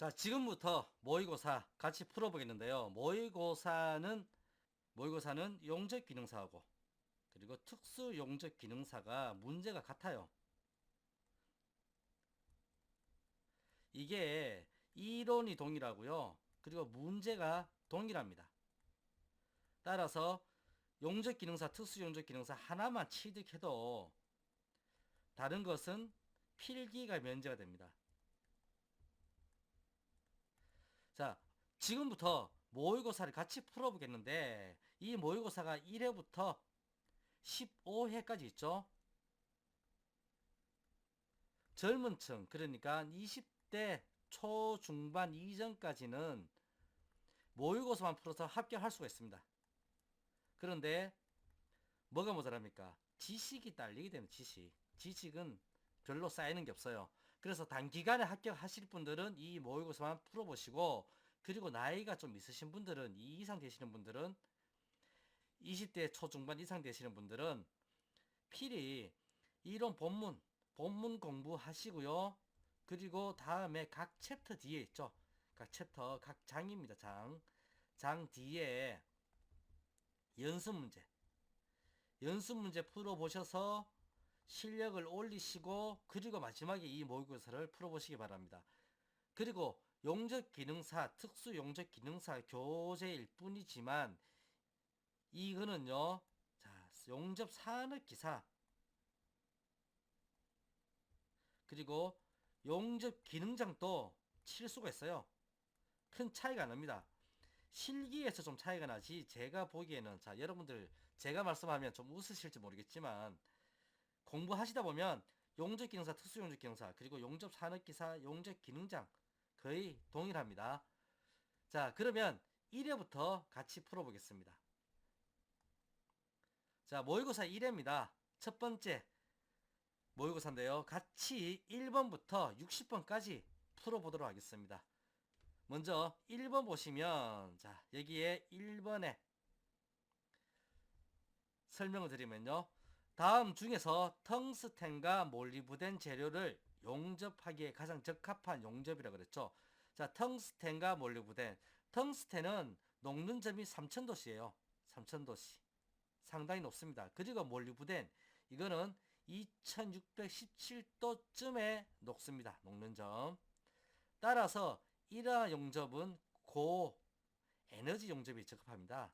자, 지금부터 모의고사 같이 풀어보겠는데요. 모의고사는 용접 기능사하고 그리고 특수 용접 기능사가 문제가 같아요. 이게 이론이 동일하고요. 그리고 문제가 동일합니다. 따라서 용접 기능사, 특수 용접 기능사 하나만 취득해도 다른 것은 필기가 면제가 됩니다. 자, 지금부터 모의고사를 같이 풀어보겠는데 이 모의고사가 1회부터 15회까지 있죠. 젊은 층, 그러니까 20대 초중반 이전까지는 모의고사만 풀어서 합격할 수가 있습니다. 그런데 뭐가 모자랍니까? 지식이 딸리게 되는 지식. 지식은 별로 쌓이는 게 없어요. 그래서 단기간에 합격하실 분들은 이 모의고사만 풀어보시고, 그리고 나이가 좀 있으신 분들은, 이 이상 되시는 분들은, 20대 초중반 이상 되시는 분들은 필히 이론 본문 공부하시고요. 그리고 다음에 각 챕터 뒤에 있죠. 각 챕터, 각 장입니다. 장 뒤에 연습 문제. 연습 문제 풀어보셔서 실력을 올리시고, 그리고 마지막에 이 모의고사를 풀어보시기 바랍니다. 그리고 용접 기능사, 특수 용접 기능사 교재일 뿐이지만, 이거는요, 자, 용접 산업 기사, 그리고 용접 기능장도 칠 수가 있어요. 큰 차이가 안 납니다. 실기에서 좀 차이가 나지, 제가 보기에는, 자, 여러분들 제가 말씀하면 좀 웃으실지 모르겠지만 공부하시다 보면 용접 기능사, 특수 용접 기능사, 그리고 용접 산업기사, 용접 기능장 거의 동일합니다. 자, 그러면 1회부터 같이 풀어보겠습니다. 자, 모의고사 1회입니다. 첫 번째 모의고사인데요. 같이 1번부터 60번까지 풀어보도록 하겠습니다. 먼저 1번 보시면, 자, 여기에 1번에 설명을 드리면요. 다음 중에서 텅스텐과 몰리브덴 재료를 용접하기에 가장 적합한 용접이라고 그랬죠. 자, 텅스텐과 몰리브덴. 텅스텐은 녹는 점이 3000도씨예요. 3000도씨. 상당히 높습니다. 그리고 몰리브덴. 이거는 2617도쯤에 녹습니다. 녹는 점. 따라서 이러한 용접은 고 에너지 용접이 적합합니다.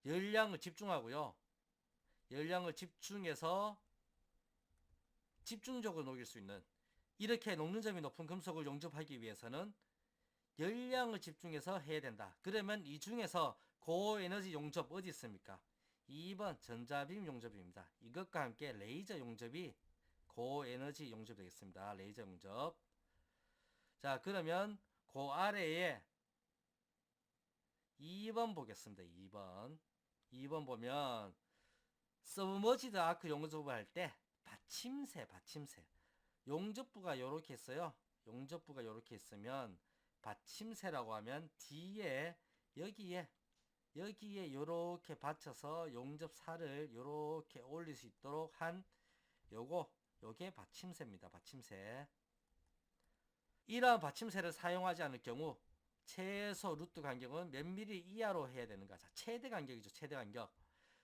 열량을 집중하고요. 열량을 집중해서 집중적으로 녹일 수 있는, 이렇게 녹는 점이 높은 금속을 용접하기 위해서는 열량을 집중해서 해야 된다. 그러면 이 중에서 고에너지 용접 어디 있습니까? 2번 전자빔 용접입니다. 이것과 함께 레이저 용접이 고에너지 용접이 되겠습니다. 레이저 용접. 자, 그러면 그 아래에 2번 보겠습니다. 2번. 2번 보면 서브머지드 아크 용접을 할 때 받침새. 용접부가 요렇게 있어요. 용접부가 요렇게 있으면 받침새라고 하면 뒤에 여기에 요렇게 받쳐서 용접살을 요렇게 올릴 수 있도록 한 요게 받침새입니다. 받침새. 이러한 받침새를 사용하지 않을 경우 최소 루트 간격은 몇 미리 이하로 해야 되는가? 자, 최대 간격이죠. 최대 간격.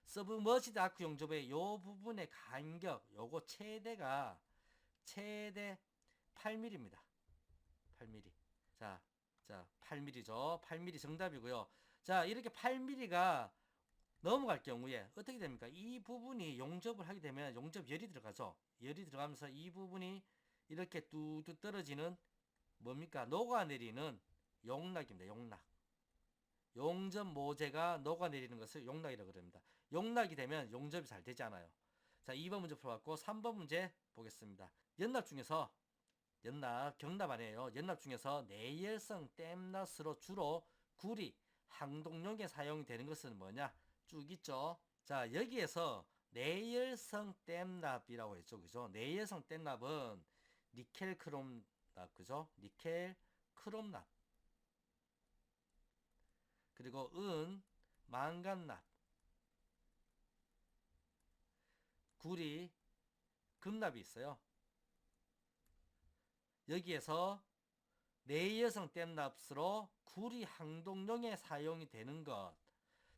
서브머지드 아크 용접의 요 부분의 간격, 요거 최대 8mm입니다. 8mm. 자, 8mm죠. 8mm 정답이고요. 자, 이렇게 8mm가 넘어갈 경우에 어떻게 됩니까? 이 부분이 용접을 하게 되면 용접열이 들어가죠. 열이 들어가면서 이 부분이 이렇게 뚝뚝 떨어지는 뭡니까? 녹아내리는 용락입니다. 용락. 용접 모재가 녹아내리는 것을 용락이라고 그럽니다. 용락이 되면 용접이 잘 되지 않아요. 자, 2번 문제 풀어봤고 3번 문제 보겠습니다. 연납 중에서 경납 아니에요. 연납 중에서 내열성 댐낫으로 주로 구리, 항동용에 사용되는 것은 뭐냐? 쭉 있죠. 자, 여기에서 내열성 댐납이라고 했죠. 그죠? 내열성 댐납은 니켈 크롬납, 그죠? 니켈 크롬납. 그리고 망간납, 구리, 금납이 있어요. 여기에서 내여성 댐납스로 구리 항동용에 사용이 되는 것.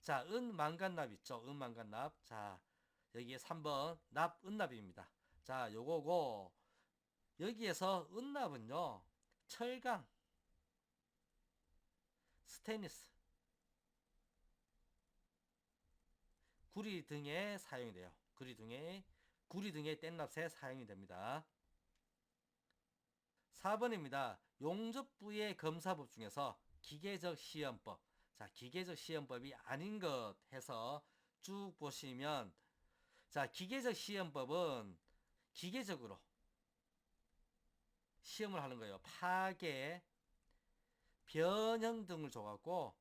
자, 은망간납 있죠? 은망간납. 자, 여기에 3번 납 은납입니다. 자, 요거고 여기에서 은납은요. 철강, 스테인리스, 구리 등에 사용이 돼요. 구리 등의 댐납에 사용이 됩니다. 4번입니다. 용접부의 검사법 중에서 기계적 시험법. 자, 기계적 시험법이 아닌 것 해서 쭉 보시면, 자, 기계적 시험법은 기계적으로 시험을 하는 거예요. 파괴, 변형 등을 줘갖고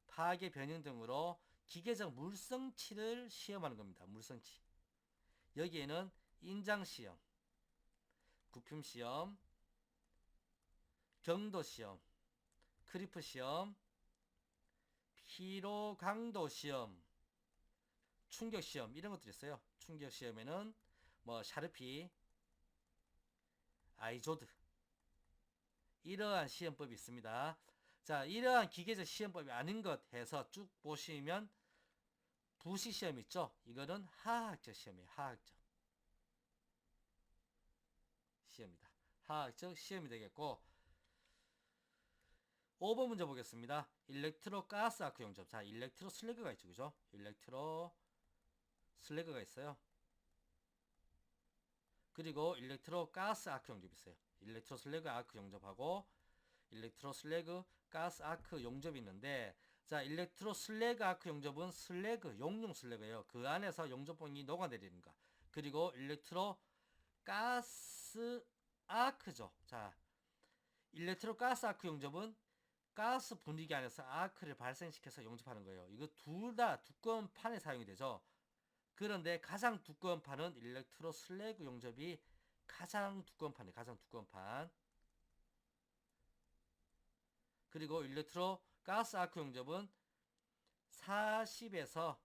파괴, 변형 등으로 기계적 물성치를 시험하는 겁니다. 물성치. 여기에는 인장 시험, 부품 시험, 경도 시험, 크리프 시험, 피로 강도 시험, 충격 시험 이런 것들이 있어요. 충격 시험에는 뭐 샤르피, 아이조드 이러한 시험법이 있습니다. 자, 이러한 기계적 시험법이 아닌 것 해서 쭉 보시면 부시 시험 있죠? 이거는 화학적 시험이에요. 화학적 시험이다. 화학적 시험이 되겠고 5번 문제 보겠습니다. 일렉트로 가스 아크 용접. 자, 일렉트로 슬래그가 있죠. 그죠? 일렉트로 슬래그가 있어요. 그리고 일렉트로 가스 아크 용접이 있어요. 일렉트로 슬래그 아크 용접하고 일렉트로 슬래그 가스 아크 용접이 있는데, 자, 일렉트로 슬래그 아크 용접은 슬래그, 용융 슬래그예요. 그 안에서 용접봉이 녹아내리는 거. 그리고 일렉트로 가스 아크죠. 자, 일렉트로 가스 아크 용접은 가스 분위기 안에서 아크를 발생시켜서 용접하는 거예요. 이거 둘 다 두꺼운 판에 사용이 되죠. 그런데 가장 두꺼운 판은 일렉트로 슬래그 용접이 가장 두꺼운 판이에요. 가장 두꺼운 판. 그리고 일렉트로 가스 아크 용접은 40에서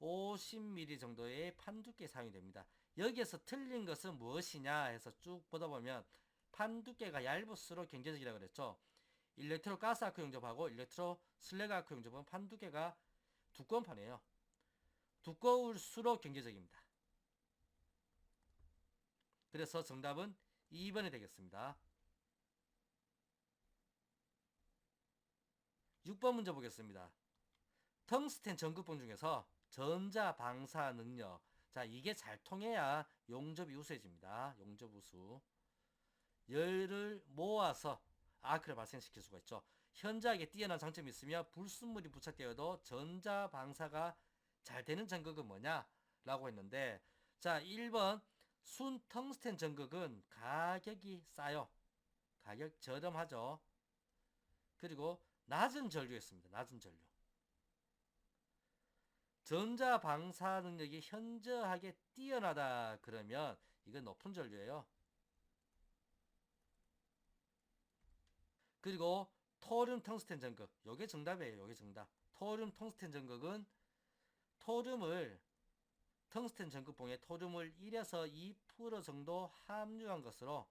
50mm 정도의 판 두께 사용이 됩니다. 여기에서 틀린 것은 무엇이냐 해서 쭉 보다 보면 판 두께가 얇을수록 경제적이라고 그랬죠. 일렉트로 가스 아크 용접하고 일렉트로 슬래그 아크 용접은 판 두께가 두꺼운 판이에요. 두꺼울수록 경제적입니다. 그래서 정답은 2번이 되겠습니다. 6번 문제 보겠습니다. 텅스텐 전극봉 중에서 전자 방사 능력. 자, 이게 잘 통해야 용접이 우수해집니다. 용접 우수. 열을 모아서 아크를 발생시킬 수가 있죠. 현저하게 뛰어난 장점이 있으며 불순물이 부착되어도 전자 방사가 잘 되는 전극은 뭐냐? 라고 했는데, 자, 1번 순 텅스텐 전극은 가격이 싸요. 가격 저렴하죠. 그리고 낮은 전류였습니다. 낮은 전류. 전자 방사 능력이 현저하게 뛰어나다 그러면 이건 높은 전류예요. 그리고 토륨 텅스텐 전극. 요게 정답이에요. 요게 정답. 토륨 텅스텐 전극은 토륨을 텅스텐 전극봉에 토륨을 1에서 2% 정도 함유한 것으로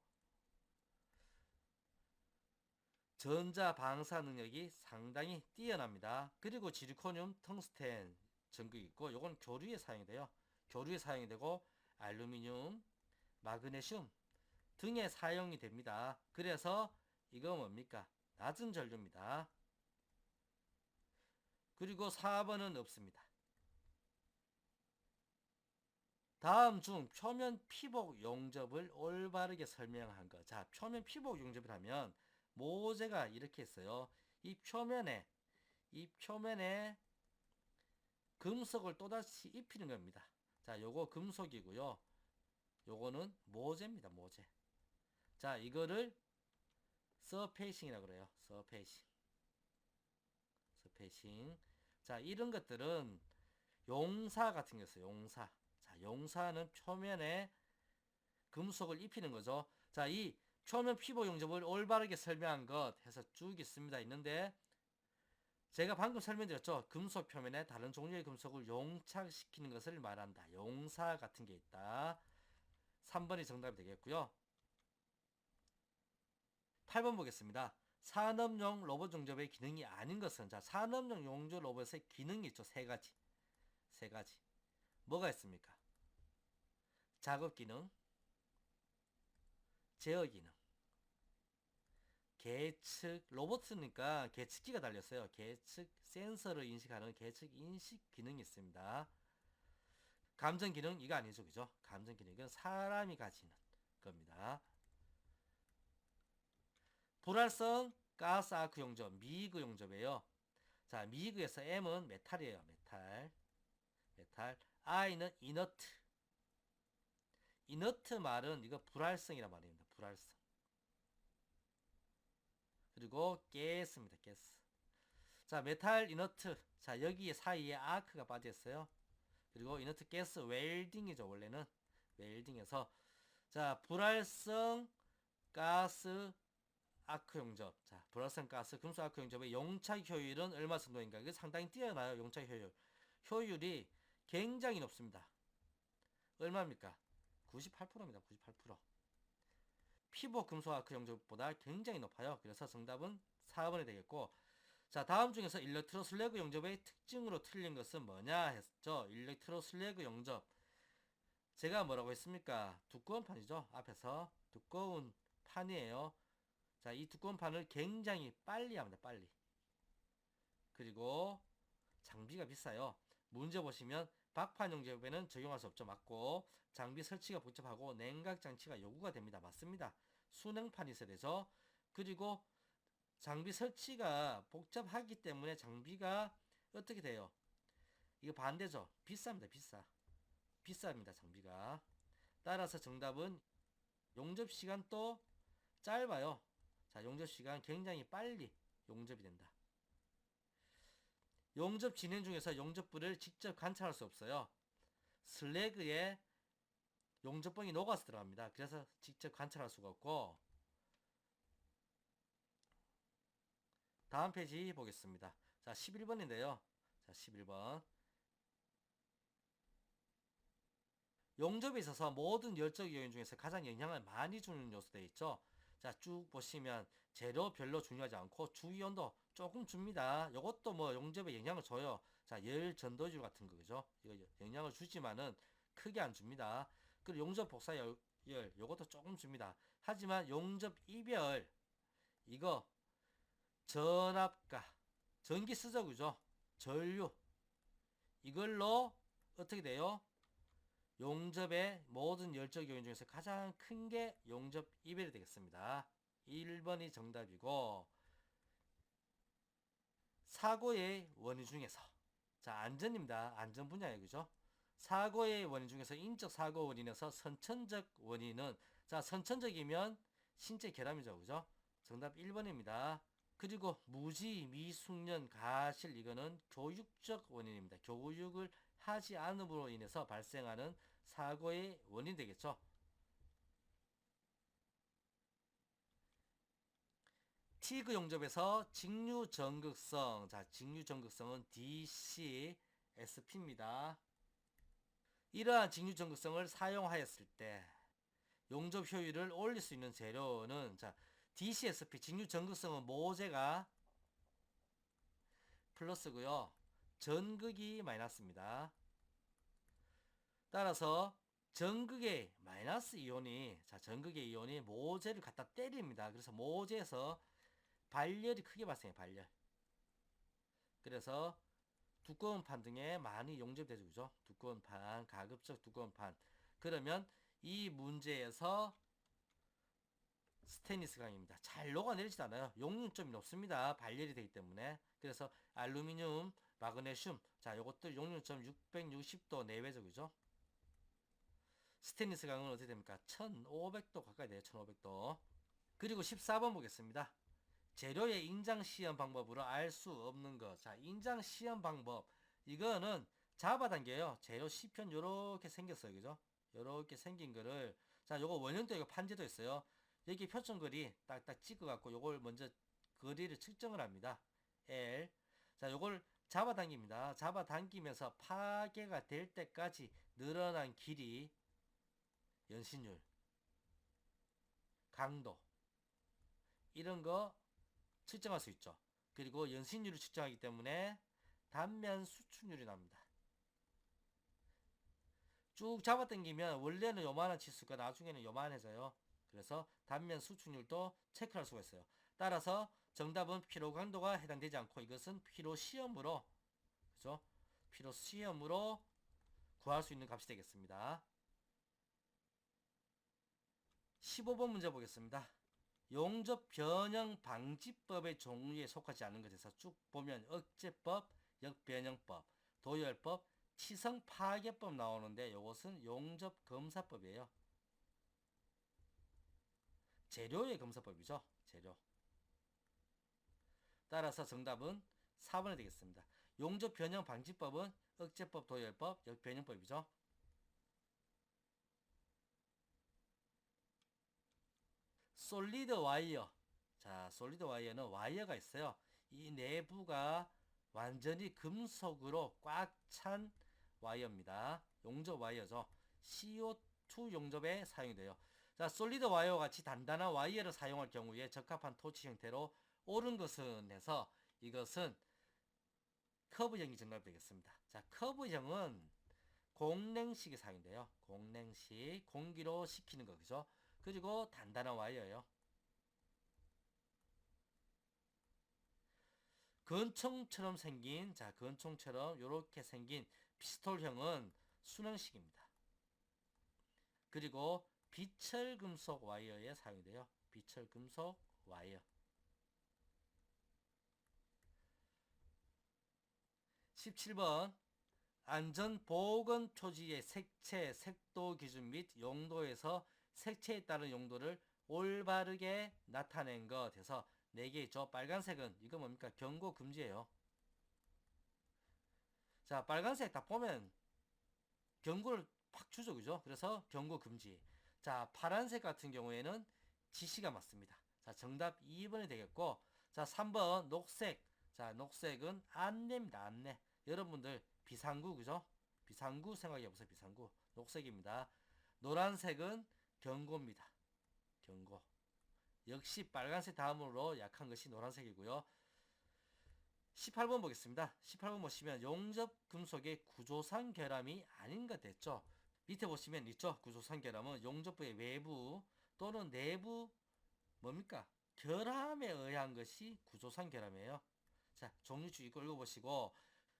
전자 방사 능력이 상당히 뛰어납니다. 그리고 지르코늄 텅스텐 전극이 있고 요건 교류에 사용이 돼요. 교류에 사용이 되고 알루미늄, 마그네슘 등에 사용이 됩니다. 그래서 이거 뭡니까? 낮은 전류입니다. 그리고 4번은 없습니다. 다음 중 표면 피복 용접을 올바르게 설명한 것. 자, 표면 피복 용접을 하면 모재가 이렇게 있어요. 이 표면에 금속을 또다시 입히는 겁니다. 자, 요거 금속이고요. 요거는 모재입니다. 모재. 자, 이거를 서페이싱이라고 그래요. 서페이싱. 자, 이런 것들은 용사 같은 게 있어요. 용사. 자, 용사는 표면에 금속을 입히는 거죠. 자, 이 표면 피복 용접을 올바르게 설명한 것 해서 쭉 있습니다. 있는데 제가 방금 설명드렸죠. 금속 표면에 다른 종류의 금속을 용착시키는 것을 말한다. 용사 같은 게 있다. 3번이 정답이 되겠고요. 8번 보겠습니다. 산업용 로봇 용접의 기능이 아닌 것은, 자, 산업용 용접 로봇의 기능이 있죠. 세 가지. 뭐가 있습니까? 작업 기능, 제어 기능, 계측, 로봇이니까 계측기가 달렸어요. 계측 센서를 인식하는 계측 인식 기능이 있습니다. 감정 기능, 이거 아니죠. 그죠? 감정 기능은 사람이 가지는 겁니다. 불활성 가스 아크 용접, 미그 용접이에요. 자, 미그에서 M은 메탈이에요. 메탈. I는 이너트. 이너트 말은 이거 불활성이란 말입니다. 불활성. 그리고 가스입니다. 가스. 자, 메탈 이너트. 자, 여기 사이에 아크가 빠져 있어요. 그리고 이너트 가스 웰딩이죠. 원래는 웰딩에서, 자, 불활성 가스 아크 용접. 자, 불활성 가스 금속 아크 용접의 용착 효율은 얼마 정도인가? 이게 상당히 뛰어나요. 용착 효율. 효율이 굉장히 높습니다. 얼마입니까? 98%입니다. 98%. 피복 금속 아크 용접보다 굉장히 높아요. 그래서 정답은 4번이 되겠고, 자, 다음 중에서 일렉트로 슬래그 용접의 특징으로 틀린 것은 뭐냐 했죠. 일렉트로 슬래그 용접. 제가 뭐라고 했습니까? 두꺼운 판이죠. 앞에서 두꺼운 판이에요. 자, 이 두꺼운 판을 굉장히 빨리 합니다. 빨리. 그리고 장비가 비싸요. 문제 보시면 박판 용접에는 적용할 수 없죠. 맞고, 장비 설치가 복잡하고 냉각 장치가 요구가 됩니다. 맞습니다. 수냉판이 있어야 되죠. 그리고 장비 설치가 복잡하기 때문에 장비가 어떻게 돼요? 이거 반대죠. 비쌉니다. 비쌉니다. 장비가. 따라서 정답은 용접 시간도 짧아요. 자, 용접 시간 굉장히 빨리 용접이 된다. 용접 진행 중에서 용접부를 직접 관찰할 수 없어요. 슬래그에 용접봉이 녹아서 들어갑니다. 그래서 직접 관찰할 수가 없고, 다음 페이지 보겠습니다. 자, 11번인데요. 자, 11번. 용접에 있어서 모든 열적 요인 중에서 가장 영향을 많이 주는 요소 되어 있죠. 자, 쭉 보시면 재료 별로 중요하지 않고 주기 온도 조금 줍니다. 이것도 뭐 용접에 영향을 줘요. 자, 열 전도율 같은 거죠. 이거 영향을 주지만은 크게 안 줍니다. 그리고 용접 복사열 이것도 조금 줍니다. 하지만 용접 이별, 이거 전압가, 전기 쓰죠. 그죠? 전류, 이걸로 어떻게 돼요? 용접의 모든 열적 요인 중에서 가장 큰 게 용접 이별이 되겠습니다. 1번이 정답이고, 사고의 원인 중에서, 자, 안전입니다. 안전 분야에, 그죠? 사고의 원인 중에서 인적 사고 원인에서 선천적 원인은, 자, 선천적이면 신체 결함이죠. 그죠? 정답 1번입니다. 그리고 무지, 미숙련, 가실, 이거는 교육적 원인입니다. 교육을 하지 않음으로 인해서 발생하는 사고의 원인 되겠죠. 티그 용접에서 직류 전극성. 자, 직류 전극성은 DCSP입니다. 이러한 직류 전극성을 사용하였을 때 용접 효율을 올릴 수 있는 재료는, 자, DCSP 직류 전극성은 모재가 플러스고요. 전극이 마이너스입니다. 따라서 전극의 마이너스 이온이, 자, 전극의 이온이 모재를 갖다 때립니다. 그래서 모재에서 발열이 크게 발생해요. 발열. 그래서 두꺼운 판 등에 많이 용접되죠. 그죠? 두꺼운 판, 가급적 두꺼운 판. 그러면 이 문제에서 스테인리스 강입니다. 잘 녹아내리지도 않아요. 용융점이 높습니다. 발열이 되기 때문에. 그래서 알루미늄, 마그네슘, 자, 요것들 용융점 660도 내외죠. 그죠? 스테인리스 강은 어떻게 됩니까? 1500도 가까이 돼요. 1500도. 그리고 14번 보겠습니다. 재료의 인장 시험 방법으로 알 수 없는 것. 자, 인장 시험 방법. 이거는 잡아당겨요. 재료 시편 요렇게 생겼어요. 그죠? 요렇게 생긴 거를, 자, 요거 원형도 이거 판재도 있어요. 여기 표정거리 딱딱 찍어갖고 요걸 먼저 거리를 측정을 합니다. L. 자, 요걸 잡아당깁니다. 잡아당기면서 파괴가 될 때까지 늘어난 길이, 연신율, 강도, 이런 거 측정할 수 있죠. 그리고 연신율을 측정하기 때문에 단면 수축률이 납니다. 쭉 잡아당기면 원래는 요만한 치수가 나중에는 요만해져요. 그래서 단면 수축률도 체크할 수가 있어요. 따라서 정답은 피로 강도가 해당되지 않고 이것은 피로 시험으로, 그죠? 피로 시험으로 구할 수 있는 값이 되겠습니다. 15번 문제 보겠습니다. 용접 변형 방지법의 종류에 속하지 않는 것에서 쭉 보면 억제법, 역변형법, 도열법, 치성 파괴법 나오는데 이것은 용접 검사법이에요. 재료의 검사법이죠. 재료. 따라서 정답은 4번이 되겠습니다. 용접 변형 방지법은 억제법, 도열법, 역변형법이죠. 솔리드 와이어. 자, 솔리드 와이어는 와이어가 있어요. 이 내부가 완전히 금속으로 꽉 찬 와이어입니다. 용접 와이어죠. CO2 용접에 사용이 돼요. 자, 솔리드 와이어와 같이 단단한 와이어를 사용할 경우에 적합한 토치 형태로 옳은 것은 해서 이것은 커브형이 정답이 되겠습니다. 자, 커브형은 공랭식이 사용돼요. 공랭식, 공기로 식히는 거죠. 그리고 단단한 와이어예요. 건총처럼 생긴, 자, 건총처럼 이렇게 생긴 피스톨형은 순형식입니다. 그리고 비철금속 와이어에 사용돼요. 비철금속 와이어. 17번 안전보건 표지의 색채, 색도 기준 및 용도에서 색채에 따른 용도를 올바르게 나타낸 것에서 4개 있죠. 빨간색은 이거 뭡니까? 경고 금지예요. 자, 빨간색 딱 보면 경고를 팍 주죠. 그죠? 그래서 경고 금지. 자, 파란색 같은 경우에는 지시가 맞습니다. 자, 정답 2번이 되겠고, 자, 3번 녹색. 자, 녹색은 안내입니다. 안내. 여러분들 비상구, 그죠? 비상구 생각해보세요. 비상구. 녹색입니다. 노란색은 경고입니다. 경고. 역시 빨간색 다음으로 약한 것이 노란색이고요. 18번 보겠습니다. 18번 보시면 용접 금속의 구조상 결함이 아닌 것 됐죠. 밑에 보시면 있죠. 구조상 결함은 용접부의 외부 또는 내부 뭡니까? 결함에 의한 것이 구조상 결함이에요. 자, 종류주 이거 읽어보시고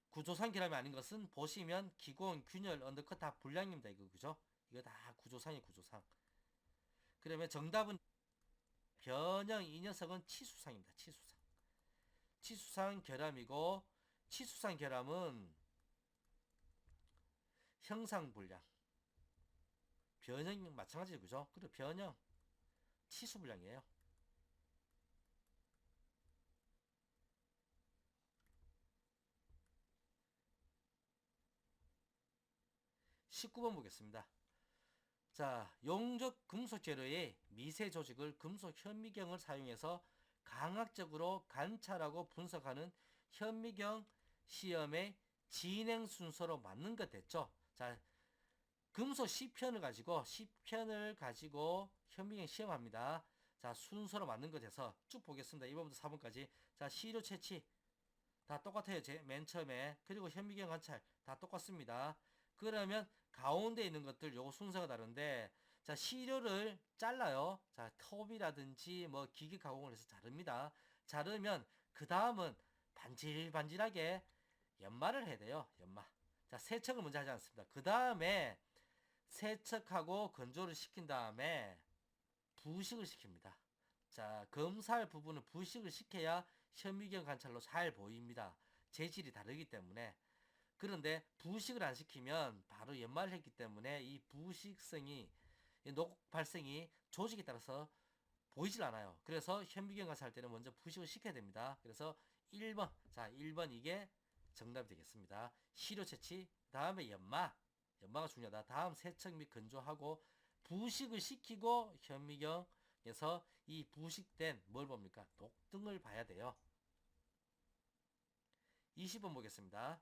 구조상 결함이 아닌 것은 보시면 기공, 균열, 언더컷 다 불량입니다. 이거 그죠? 이거 다 구조상이 구조상. 그러면 정답은 변형 이 녀석은 치수상입니다. 치수상. 치수상 결함이고 치수상 결함은 형상불량. 변형 마찬가지죠. 그죠? 그리고 변형 치수불량이에요. 19번 보겠습니다. 자, 용접 금속 재료의 미세 조직을 금속 현미경을 사용해서 강학적으로 관찰하고 분석하는 현미경 시험의 진행 순서로 맞는 것 됐죠. 자, 금속 C편을 가지고 현미경 시험합니다. 자, 순서로 맞는 것 돼서 쭉 보겠습니다. 1번부터 4번까지. 자, 시료 채취 다 똑같아요. 맨 처음에. 그리고 현미경 관찰 다 똑같습니다. 그러면 가운데 있는 것들 요거 순서가 다른데, 자, 시료를 잘라요. 자, 톱이라든지 뭐 기계 가공을 해서 자릅니다. 자르면 그 다음은 반질반질하게 연마를 해야 돼요. 연마. 자, 세척을 먼저 하지 않습니다. 그 다음에 세척하고 건조를 시킨 다음에 부식을 시킵니다. 자, 검사할 부분은 부식을 시켜야 현미경 관찰로 잘 보입니다. 재질이 다르기 때문에. 그런데 부식을 안 시키면 바로 연마를 했기 때문에 이 부식성이, 녹 발생이 조직에 따라서 보이질 않아요. 그래서 현미경 관찰할 때는 먼저 부식을 시켜야 됩니다. 그래서 1번, 자, 1번 이게 정답이 되겠습니다. 시료 채취, 다음에 연마, 연마가 중요하다. 다음 세척 및 건조하고 부식을 시키고 현미경에서 이 부식된 뭘 봅니까? 녹등을 봐야 돼요. 20번 보겠습니다.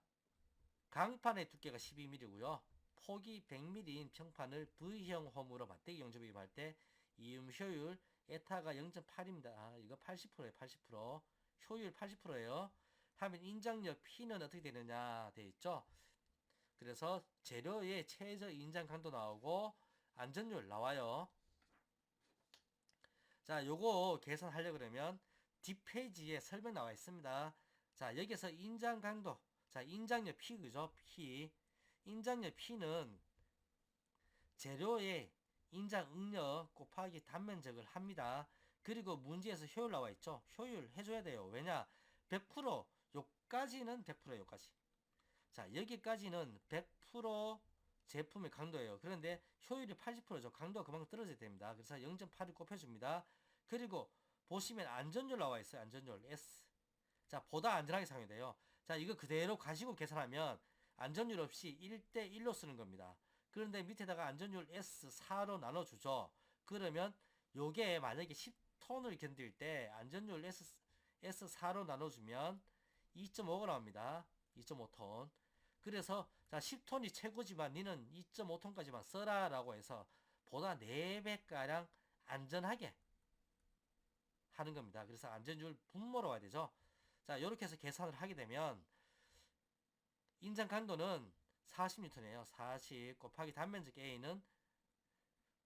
강판의 두께가 12mm고요. 폭이 100mm인 평판을 V형 홈으로 맞대기 용접에 임할 때 이음 효율 에타가 0.8입니다. 아, 이거 80%예요. 80%. 효율 80%예요. 하면 인장력 P는 어떻게 되느냐 돼 있죠. 그래서 재료의 최저 인장 강도 나오고 안전율 나와요. 자, 요거 계산하려고 그러면 뒷페이지에 설명 나와 있습니다. 자, 여기서 인장 강도. 자, 인장력 P 그죠? P. 인장력 P는 재료의 인장 응력 곱하기 단면적을 합니다. 그리고 문제에서 효율 나와 있죠. 효율 해줘야 돼요. 왜냐? 100% 요까지는 100%예요. 요까지. 자, 여기까지는 100% 제품의 강도예요. 그런데 효율이 80%죠. 강도가 그만큼 떨어져야 됩니다. 그래서 0.8을 곱해줍니다. 그리고 보시면 안전율 나와 있어요. 안전율 S. 자, 보다 안전하게 사용이 돼요. 자, 이거 그대로 가지고 계산하면 안전율 없이 1대1로 쓰는 겁니다. 그런데 밑에다가 안전율 S4로 나눠주죠. 그러면 요게 만약에 10톤을 견딜 때 안전율 S4로 나눠주면 2.5가 나옵니다. 2.5톤. 그래서 자 10톤이 최고지만 니는 2.5톤까지만 써라 라고 해서 보다 4배가량 안전하게 하는 겁니다. 그래서 안전율 분모로 와야 되죠. 자, 이렇게 해서 계산을 하게 되면 인장 강도는 40N이에요. 40 곱하기 단면적 A는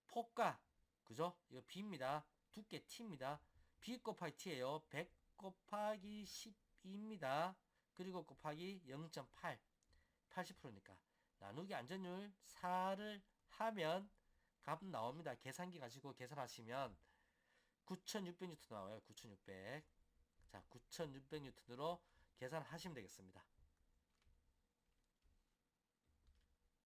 폭가, 그죠? 이거 B입니다. 두께 T입니다. B 곱하기 T예요. 100 곱하기 12입니다. 그리고 곱하기 0.8, 80%니까 나누기 안전율 4를 하면 값 나옵니다. 계산기 가지고 계산하시면 9600N 나와요. 9600. 자, 9600N으로 계산하시면 되겠습니다.